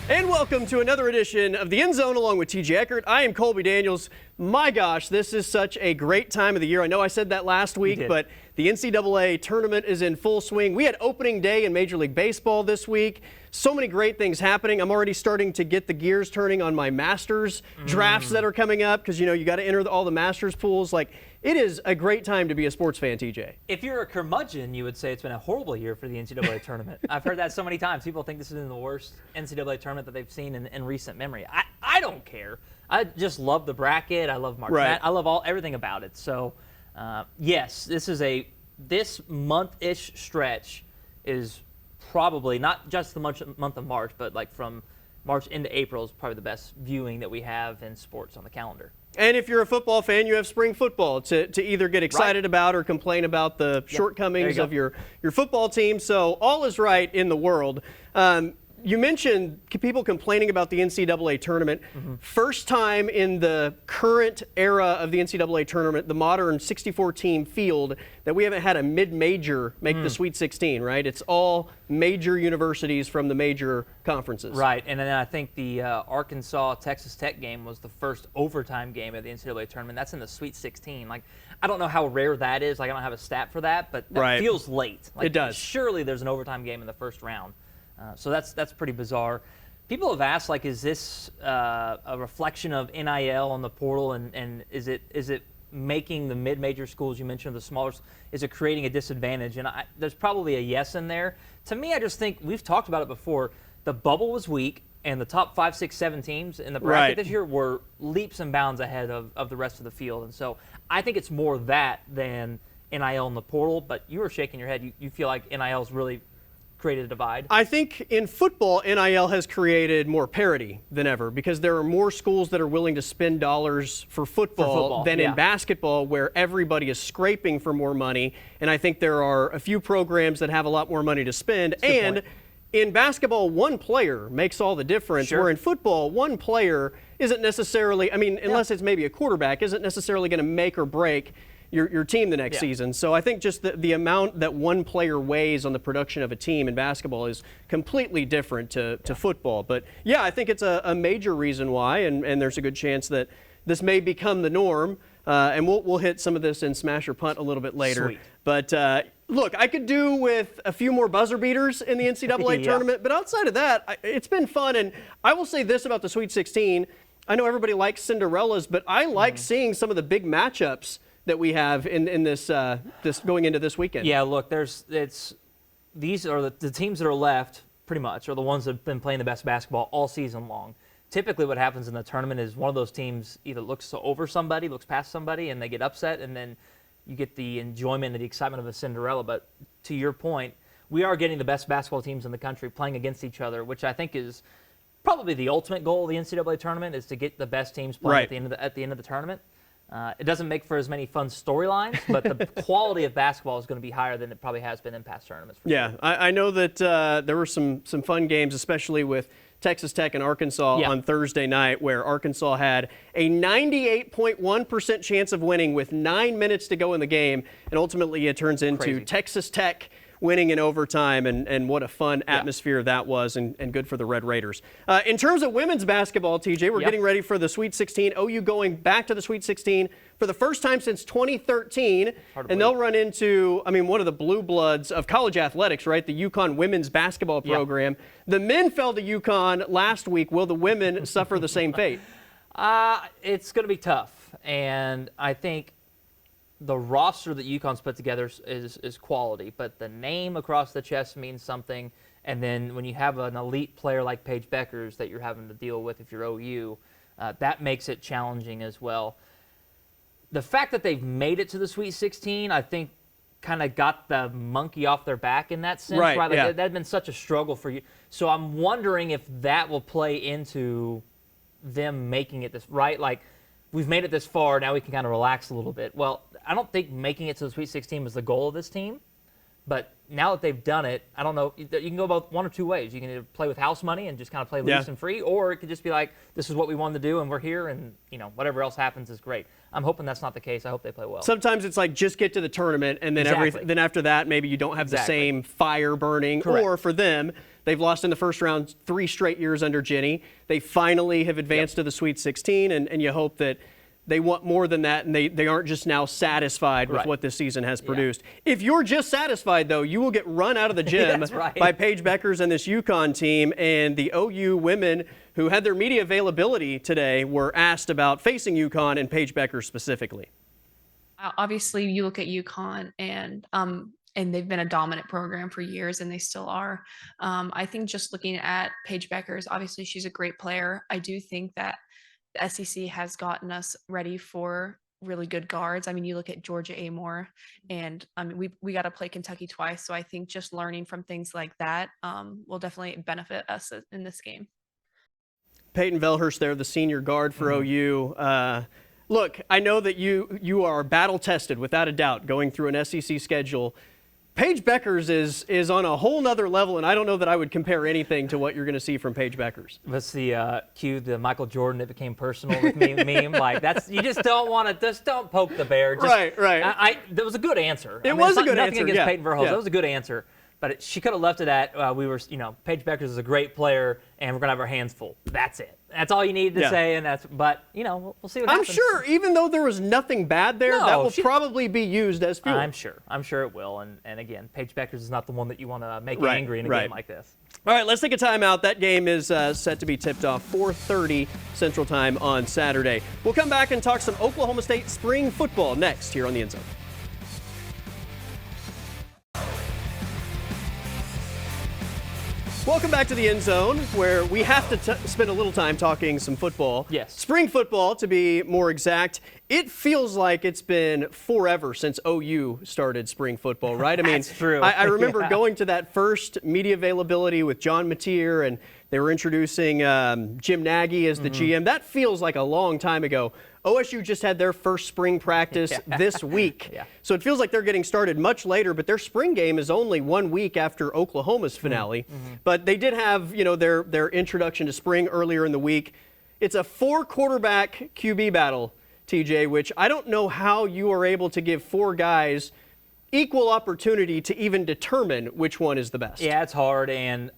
And welcome to another edition of The End Zone along with TJ Eckert. I am Colby Daniels. My gosh, this is such a great time of the year. I know I said that last week, but the NCAA tournament is in full swing. We had opening day in Major League Baseball this week. So many great things happening. I'm already starting to get the gears turning on my Masters drafts that are coming up because, you know, you got to enter all the Masters pools. Like, it is a great time to be a sports fan, TJ. If you're a curmudgeon, you would say it's been a horrible year for the NCAA tournament. I've heard that so many times. People think this has been the worst NCAA tournament that they've seen in recent memory. I don't care. I just love the bracket. I love March Madness. I love everything about it. So, yes, this month-ish stretch is probably not just the month of March, but like from March into April is probably the best viewing that we have in sports on the calendar. And if you're a football fan, you have spring football to either get excited about or complain about the shortcomings of your football team. So all is right in the world. You mentioned people complaining about the NCAA tournament. First time in the current era of the NCAA tournament, the modern 64-team field, that we haven't had a mid-major make the Sweet 16, right? It's all major universities from the major conferences. Right, and then I think the Arkansas-Texas Tech game was the first overtime game of the NCAA tournament. That's in the Sweet 16. Like, I don't know how rare that is. Like, I don't have a stat for that, but that feels late. Like, it does. Surely there's an overtime game in the first round. So that's pretty bizarre. People have asked, like, is this a reflection of NIL on the portal, and is it making the mid-major schools you mentioned, the smaller, is it creating a disadvantage? And there's probably a yes in there. To me, I just think we've talked about it before. The bubble was weak, and the top 5, 6, 7 teams in the bracket this year were leaps and bounds ahead of the rest of the field. And so I think it's more that than NIL in the portal. But you were shaking your head. You feel like NIL's really created a divide? I think in football, NIL has created more parity than ever because there are more schools that are willing to spend dollars for football than in basketball, where everybody is scraping for more money. And I think there are a few programs that have a lot more money to spend. And in basketball, one player makes all the difference, where in football, one player isn't necessarily, I mean, unless it's maybe a quarterback, isn't necessarily going to make or break your team the next season. So I think just the amount that one player weighs on the production of a team in basketball is completely different to football. But yeah, I think it's a major reason why, and there's a good chance that this may become the norm. And we'll hit some of this in Smash or Punt a little bit later. Sweet. But look, I could do with a few more buzzer beaters in the NCAA tournament, but outside of that, it's been fun. And I will say this about the Sweet 16. I know everybody likes Cinderellas, but I like seeing some of the big matchups that we have in this going into this weekend. Yeah, look, these are the teams that are left pretty much are the ones that have been playing the best basketball all season long. Typically what happens in the tournament is one of those teams either looks over somebody, looks past somebody, and they get upset, and then you get the enjoyment and the excitement of a Cinderella. But to your point, we are getting the best basketball teams in the country playing against each other, which I think is probably the ultimate goal of the NCAA tournament, is to get the best teams playing at the end of the tournament. It doesn't make for as many fun storylines, but the quality of basketball is going to be higher than it probably has been in past tournaments. Yeah, sure. I know that there were some fun games, especially with Texas Tech and Arkansas on Thursday night, where Arkansas had a 98.1% chance of winning with 9 minutes to go in the game, and ultimately it turns into Texas Tech winning in overtime, and what a fun atmosphere that was, and good for the Red Raiders. In terms of women's basketball, TJ, we're getting ready for the Sweet 16. OU going back to the Sweet 16 for the first time since 2013, and they'll run into, I mean, one of the blue bloods of college athletics, right? The UConn women's basketball program. The men fell to UConn last week. Will the women suffer the same fate? It's going to be tough, and I think the roster that UConn's put together is quality, but the name across the chest means something. And then when you have an elite player like Paige Beckers that you're having to deal with if you're OU, that makes it challenging as well. The fact that they've made it to the Sweet 16, I think, kind of got the monkey off their back in that sense. Right? Like that had been such a struggle for you. So I'm wondering if that will play into them making it this, right? Like, we've made it this far, now we can kind of relax a little bit. Well, I don't think making it to the Sweet 16 was the goal of this team, but now that they've done it, I don't know, you can go about one or two ways. You can either play with house money and just kind of play loose and free, or it could just be like, this is what we wanted to do and we're here, and whatever else happens is great. I'm hoping that's not the case. I hope they play well. Sometimes it's like just get to the tournament, and then then after that maybe you don't have the same fire burning, or for them, They've lost in the first round 3 straight years under Ginny. They finally have advanced to the Sweet 16, and you hope that they want more than that, and they aren't just now satisfied with what this season has produced. If you're just satisfied, though, you will get run out of the gym by Paige Bueckers and this UConn team. And the OU women who had their media availability today were asked about facing UConn and Paige Bueckers specifically. Obviously, you look at UConn and they've been a dominant program for years, and they still are. I think just looking at Paige Bueckers, obviously she's a great player. I do think that the SEC has gotten us ready for really good guards. I mean, you look at Georgia Amore, and I mean, we got to play Kentucky twice. So I think just learning from things like that will definitely benefit us in this game. Peyton Velhurst there, the senior guard for OU. Look, I know that you are battle tested without a doubt going through an SEC schedule. Paige Bueckers is on a whole nother level, and I don't know that I would compare anything to what you're going to see from Paige Bueckers. That's the cue, the Michael Jordan that became personal with me meme. Like, that's, you just don't want to, just don't poke the bear. Just, right. That was a good answer. It was a good answer. Nothing against Peyton Verhulst. That was a good answer. But she could have left it at, Paige Bueckers is a great player, and we're going to have our hands full. That's it. That's all you need to say, but we'll see what happens. I'm sure, even though there was nothing bad there, that will probably be used as fuel. I'm sure it will. And again, Paige Bueckers is not the one that you want to make angry in a game like this. All right, let's take a timeout. That game is set to be tipped off 4:30 Central Time on Saturday. We'll come back and talk some Oklahoma State spring football next here on The End Zone. Welcome back to the End Zone, where we have to spend a little time talking some football. Yes. Spring football, to be more exact. It feels like it's been forever since OU started spring football, right? I mean, That's true. I remember going to that first media availability with John Mateer, and they were introducing Jim Nagy as the GM. That feels like a long time ago. OSU just had their first spring practice this week. So it feels like they're getting started much later, but their spring game is only 1 week after Oklahoma's finale. But they did have, their introduction to spring earlier in the week. It's a 4-quarterback QB battle, TJ, which I don't know how you are able to give 4 guys equal opportunity to even determine which one is the best. Yeah, it's hard, and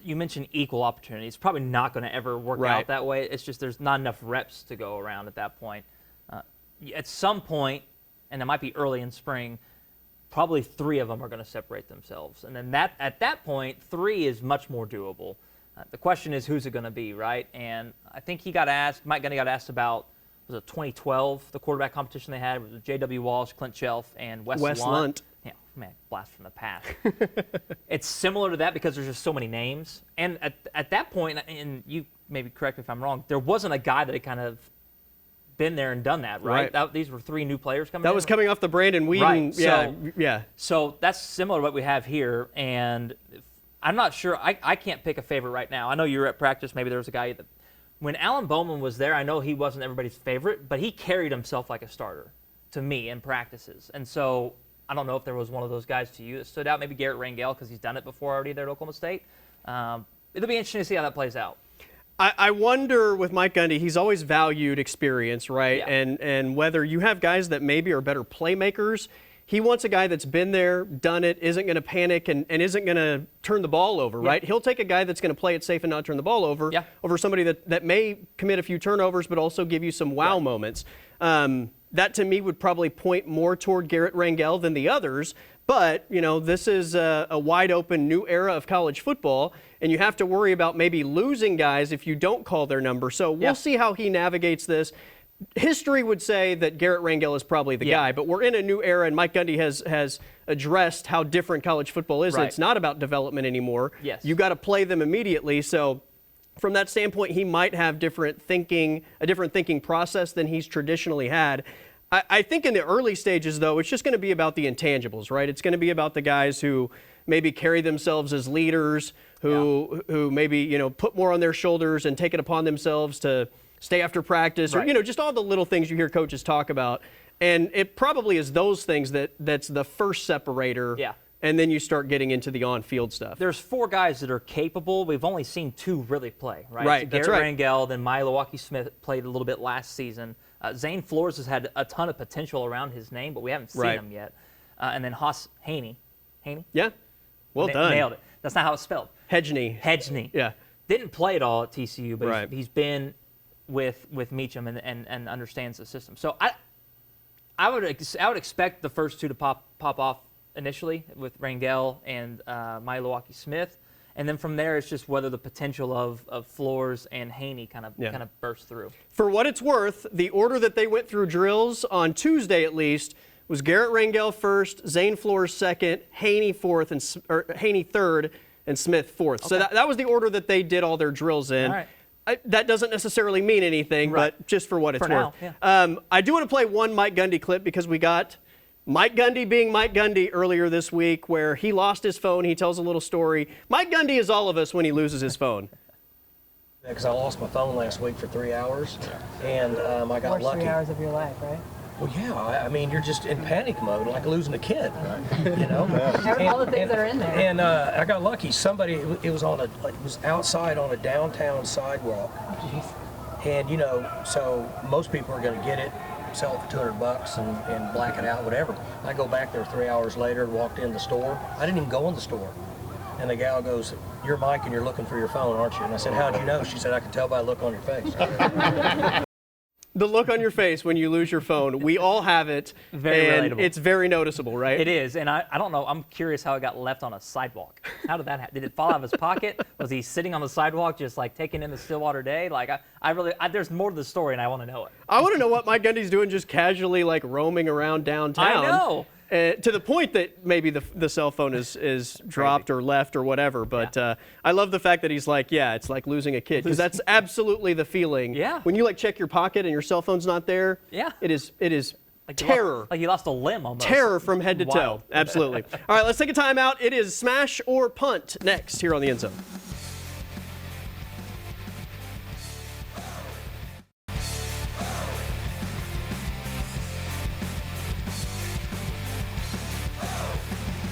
you mentioned equal opportunity. It's probably not going to ever work out that way. It's just there's not enough reps to go around at that point. At some point, and it might be early in spring, probably 3 of them are going to separate themselves. And then at that point, 3 is much more doable. The question is, who's it going to be, right? And I think Mike Gundy got asked about, was it 2012, the quarterback competition they had with J.W. Walsh, Clint Shelf, and Wes Lunt. Yeah, man, blast from the past. It's similar to that because there's just so many names. And at that point, and you maybe correct me if I'm wrong, there wasn't a guy that had kind of been there and done that, right? These were 3 new players coming in. That was coming off the Brandon Weeden. Right. So that's similar to what we have here. And I'm not sure. I can't pick a favorite right now. I know you were at practice. Maybe there was a guy that, when Alan Bowman was there, I know he wasn't everybody's favorite, but he carried himself like a starter to me in practices. And so I don't know if there was one of those guys to you that stood out. Maybe Garrett Rangel, because he's done it before already there at Oklahoma State. It'll be interesting to see how that plays out. I wonder with Mike Gundy, he's always valued experience, right? Yeah. And whether you have guys that maybe are better playmakers, he wants a guy that's been there, done it, isn't going to panic, and isn't going to turn the ball over, right? He'll take a guy that's going to play it safe and not turn the ball over somebody that may commit a few turnovers but also give you some wow moments. That, to me, would probably point more toward Garrett Rangel than the others. But, this is a wide-open new era of college football, and you have to worry about maybe losing guys if you don't call their number. So we'll see how he navigates this. History would say that Garrett Rangel is probably the guy, but we're in a new era, and Mike Gundy has addressed how different college football is. And it's not about development anymore. You got to play them immediately. So from that standpoint, he might have a different thinking process than he's traditionally had. I think in the early stages, though, it's just going to be about the intangibles, right? It's going to be about the guys who maybe carry themselves as leaders, who maybe, put more on their shoulders and take it upon themselves to stay after practice, or, just all the little things you hear coaches talk about. And it probably is those things that's the first separator. And then you start getting into the on-field stuff. There's 4 guys that are capable. We've only seen 2 really play, right? So Garrett Rangel, then Milwaukee Smith played a little bit last season. Zane Flores has had a ton of potential around his name, but we haven't seen him yet. And then Haas Haney. Yeah, well done. Nailed it. That's not how it's spelled. Hedgney. Yeah. Didn't play at all at TCU, but Right. he's been with Meacham and understands the system. So I would expect the first two to pop off initially with Rangel and Milwaukee Smith, and then from there it's just whether the potential of Flores and Haney kind of burst through. For what it's worth, the order that they went through drills on Tuesday at least was Garrett Rangel first, Zane Flores second, Haney Haney third, and Smith fourth. Okay. So that was the order that they did all their drills in. All right. That doesn't necessarily mean anything, Right. but just for what it's worth. Now, yeah. I do want to play one Mike Gundy clip because we got Mike Gundy being Mike Gundy earlier this week where he lost his phone. He tells a little story. Mike Gundy is all of us when he loses his phone. Because I lost my phone last week for 3 hours, and I got Worst lucky. 3 hours of your life, right? Well, yeah. I mean, you're just in panic mode, like losing a kid. You know. All the things that are in there. And I got lucky. Somebody, it was outside on a downtown sidewalk. And you know, so most people are going to get it, sell it for $200 and black it out, whatever. I go back there 3 hours later, walked in the store. I didn't even go in the store. And the gal goes, "You're Mike and you're looking for your phone, aren't you?" And I said, "How'd you know?" She said, "I could tell by the look on your face." The look on your face when you lose your phone, we all have it. Very and relatable. It's very noticeable, right? It is, and I don't know. I'm curious how it got left on a sidewalk. How did that happen? Did it fall out of his pocket? Was he sitting on the sidewalk just like taking in the Stillwater day? Like there's more to the story, and I want to know it. I want to know what Mike Gundy's doing just casually like roaming around downtown. I know. To the point that maybe the cell phone is dropped or left or whatever. But I love the fact that he's like, yeah, it's like losing a kid. Because that's absolutely the feeling. Yeah. When you like check your pocket and your cell phone's not there. Yeah. It is Like terror. Like he lost a limb almost. Terror from head to toe. Wild. Absolutely. All right, let's take a timeout. It is smash or punt next here on the End Zone.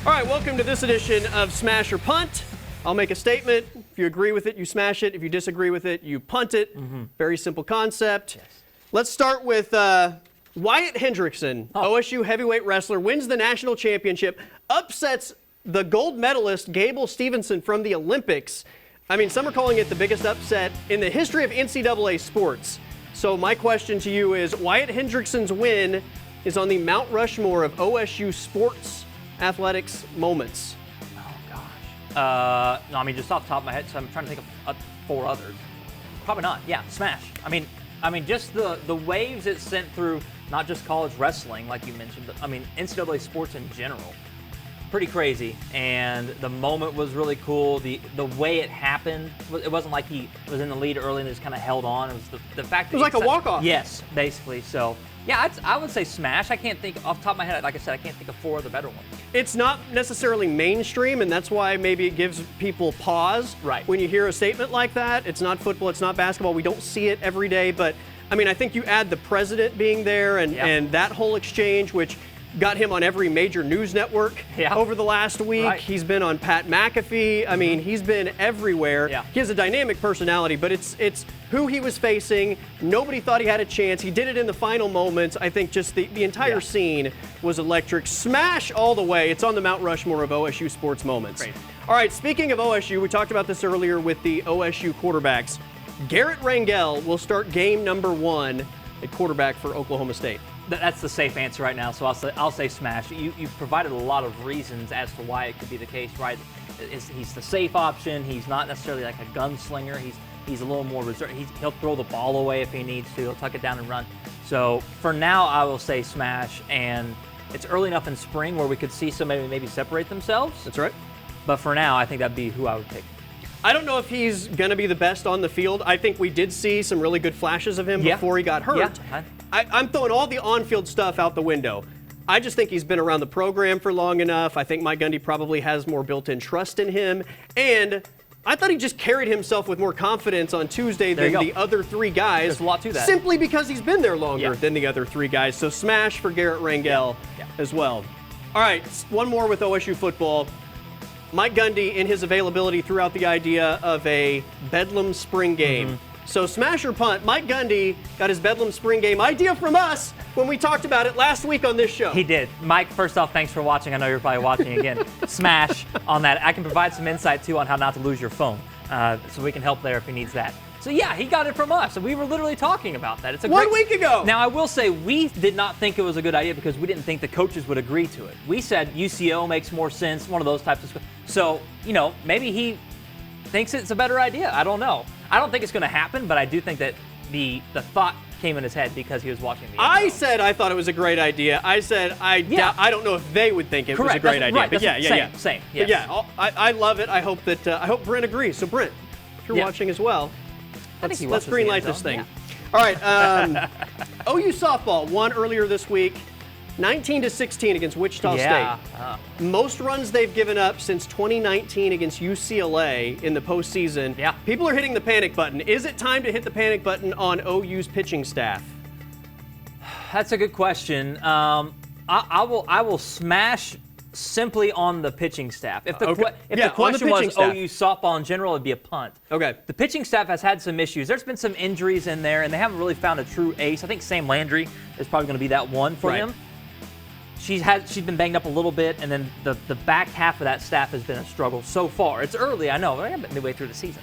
All right, welcome to this edition of Smash or Punt. I'll make a statement. If you agree with it, you smash it. If you disagree with it, you punt it. Very simple concept. Yes. Let's start with Wyatt Hendrickson, OSU heavyweight wrestler, wins the national championship, upsets the gold medalist Gable Stevenson from the Olympics. I mean, some are calling it the biggest upset in the history of NCAA sports. So my question to you is, Wyatt Hendrickson's win is on the Mount Rushmore of OSU sports athletics moments. Oh gosh. No, I mean just off the top of my head, so I'm trying to think of 4 others. Probably not. Yeah, smash. I mean just the waves it sent through, not just college wrestling like you mentioned, but I mean NCAA sports in general. Pretty crazy, and the moment was really cool. The way it happened, it wasn't like he was in the lead early and just kind of held on. It was the fact that It was like a walk-off. Yes, basically. So yeah, I would say smash. I can't think off the top of my head. Like I said, I can't think of 4 other better ones. It's not necessarily mainstream, and that's why maybe it gives people pause Right. when you hear a statement like that. It's not football, it's not basketball. We don't see it every day, but I mean, I think you add the president being there and that whole exchange, which got him on every major news network over the last week. Right. He's been on Pat McAfee. I mean, he's been everywhere. Yeah. He has a dynamic personality, but it's who he was facing. Nobody thought he had a chance. He did it in the final moments. I think just the entire scene was electric. Smash all the way. It's on the Mount Rushmore of OSU sports moments. Great. All right, speaking of OSU, we talked about this earlier with the OSU quarterbacks. Garrett Rangel will start game number 1 at quarterback for Oklahoma State. That's the safe answer right now, so I'll say smash. You've provided a lot of reasons as to why it could be the case, right? He's the safe option. He's not necessarily like a gunslinger. He's a little more reserved. He'll throw the ball away if he needs to. He'll tuck it down and run. So for now, I will say smash. And it's early enough in spring where we could see somebody maybe separate themselves. That's right. But for now, I think that'd be who I would pick. I don't know if he's going to be the best on the field. I think we did see some really good flashes of him before he got hurt. Yeah. I'm throwing all the on-field stuff out the window. I just think he's been around the program for long enough. I think Mike Gundy probably has more built-in trust in him. And I thought he just carried himself with more confidence on Tuesday than the other 3 guys. There's a lot to that. Simply because he's been there longer than the other 3 guys. So smash for Garrett Rangel as well. All right, one more with OSU football. Mike Gundy, in his availability, threw out the idea of a Bedlam spring game. So smash or punt, Mike Gundy got his Bedlam Spring Game idea from us when we talked about it last week on this show. He did. Mike, first off, thanks for watching. I know you're probably watching again. Smash on that. I can provide some insight, too, on how not to lose your phone. So we can help there if he needs that. So, yeah, he got it from us. And we were literally talking about that. It's a 1 week ago. Now, I will say we did not think it was a good idea because we didn't think the coaches would agree to it. We said UCO makes more sense, one of those types of schools. So, maybe he thinks it's a better idea. I don't know. I don't think it's going to happen, but I do think that the thought came in his head because he was watching the I said I thought it was a great idea. I said I don't know if they would think it was a great idea. Right. But Same. But yeah, I love it. I hope Brent agrees. So Brent, if you're watching as well, let's green light this thing. Yeah. All right. OU softball won earlier this week, 19-16 against Wichita State. Most runs they've given up since 2019 against UCLA in the postseason. Yeah. People are hitting the panic button. Is it time to hit the panic button on OU's pitching staff? That's a good question. I will smash simply on the pitching staff. If the question was OU softball in general, it'd be a punt. Okay. The pitching staff has had some issues. There's been some injuries in there, and they haven't really found a true ace. I think Sam Landry is probably going to be that one for him. She's been banged up a little bit, and then the back half of that staff has been a struggle so far. It's early, I know, but I'm midway through the season.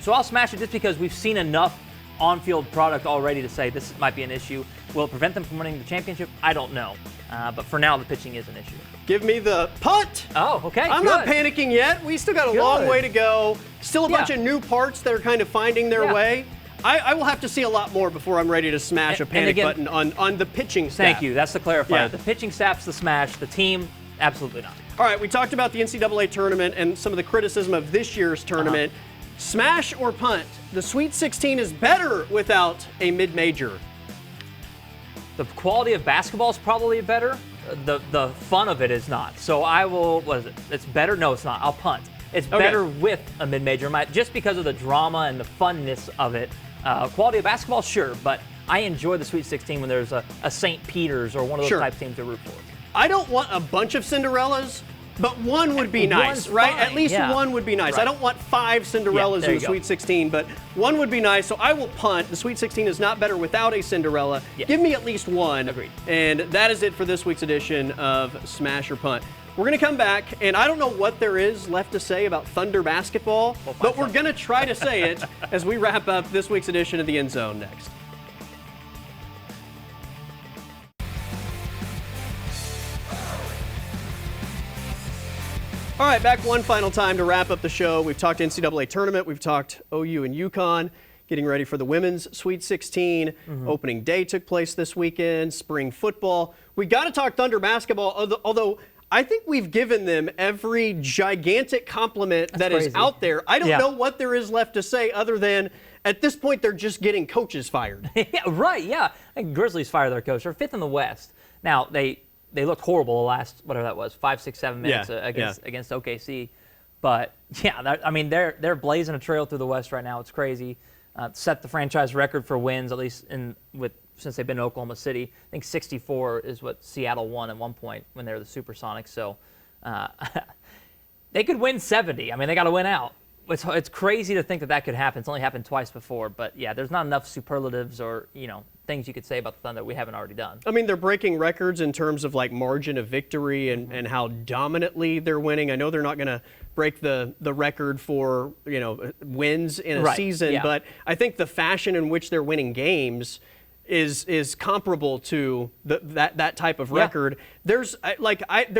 So I'll smash it just because we've seen enough on-field product already to say this might be an issue. Will it prevent them from winning the championship? I don't know. But for now, the pitching is an issue. Give me the punt. Oh, okay. I'm not panicking yet. We still got a long way to go. Still a bunch of new parts that are kind of finding their way. I will have to see a lot more before I'm ready to smash a panic button on the pitching staff. Thank you. That's the clarifier. Yeah. The pitching staff's the smash. The team, absolutely not. All right, we talked about the NCAA tournament and some of the criticism of this year's tournament. Smash or punt? The Sweet 16 is better without a mid-major. The quality of basketball is probably better. The fun of it is not. So I will, what is it? It's better? No, it's not. I'll punt. It's better with a mid-major, just because of the drama and the funness of it. Quality of basketball, sure, but I enjoy the Sweet 16 when there's a St. Peter's or one of those type teams to root for. I don't want a bunch of Cinderellas, but one would be nice, right? At least one would be nice. I don't want 5 Cinderellas in the Sweet 16, but one would be nice, so I will punt. The Sweet 16 is not better without a Cinderella. Give me at least one. Agreed. And that is it for this week's edition of Smash or Punt. We're going to come back, and I don't know what there is left to say about Thunder basketball, but we're going to try to say it as we wrap up this week's edition of The End Zone next. All right, back one final time to wrap up the show. We've talked NCAA tournament. We've talked OU and UConn, getting ready for the women's Sweet 16. Opening day took place this weekend, spring football. We got to talk Thunder basketball, although I think we've given them every gigantic compliment that is out there. I don't know what there is left to say other than at this point they're just getting coaches fired. I think Grizzlies fired their coach. They're 5th in the West. Now, they looked horrible the last, whatever that was, 5, 6, 7 minutes against OKC. But, I mean, they're blazing a trail through the West right now. It's crazy. Set the franchise record for wins, at least since they've been in Oklahoma City. I think 64 is what Seattle won at one point when they were the Supersonics. So they could win 70. I mean, they got to win out. It's crazy to think that could happen. It's only happened twice before. But, there's not enough superlatives or, things you could say about the Thunder we haven't already done. I mean, they're breaking records in terms of like margin of victory and how dominantly they're winning. I know they're not going to break the record for, wins in a season, but I think the fashion in which they're winning games is comparable to that type of record. There's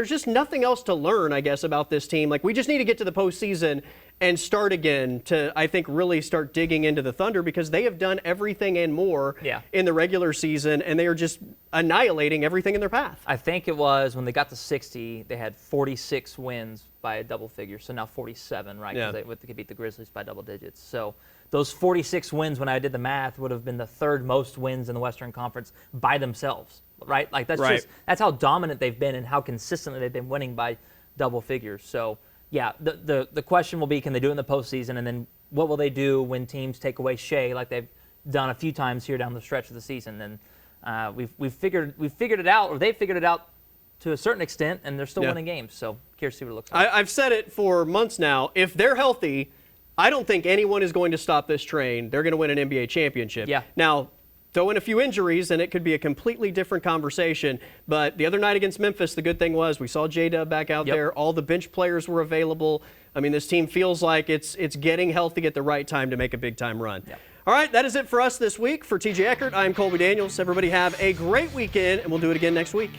just nothing else to learn, I guess, about this team. Like, we just need to get to the postseason and start again to, I think, really start digging into the Thunder, because they have done everything and more in the regular season, and they are just annihilating everything in their path. I think it was when they got to 60, they had 46 wins by a double figure, so now 47, right? Because they could beat the Grizzlies by double digits. So those 46 wins, when I did the math, would have been the 3rd most wins in the Western Conference by themselves, right? Like, that's how dominant they've been and how consistently they've been winning by double figures. So, the question will be, can they do it in the postseason, and then what will they do when teams take away Shea, like they've done a few times here down the stretch of the season? And we've figured it out, or they've figured it out to a certain extent, and they're still winning games. So curious to see what it looks like. I've said it for months now. If they're healthy, I don't think anyone is going to stop this train. They're going to win an NBA championship. Yeah. Now, throw in a few injuries, and it could be a completely different conversation. But the other night against Memphis, the good thing was we saw J-Dub back out there. All the bench players were available. I mean, this team feels like it's getting healthy at the right time to make a big-time run. Yep. All right, that is it for us this week. For TJ Eckert, I'm Colby Daniels. Everybody have a great weekend, and we'll do it again next week.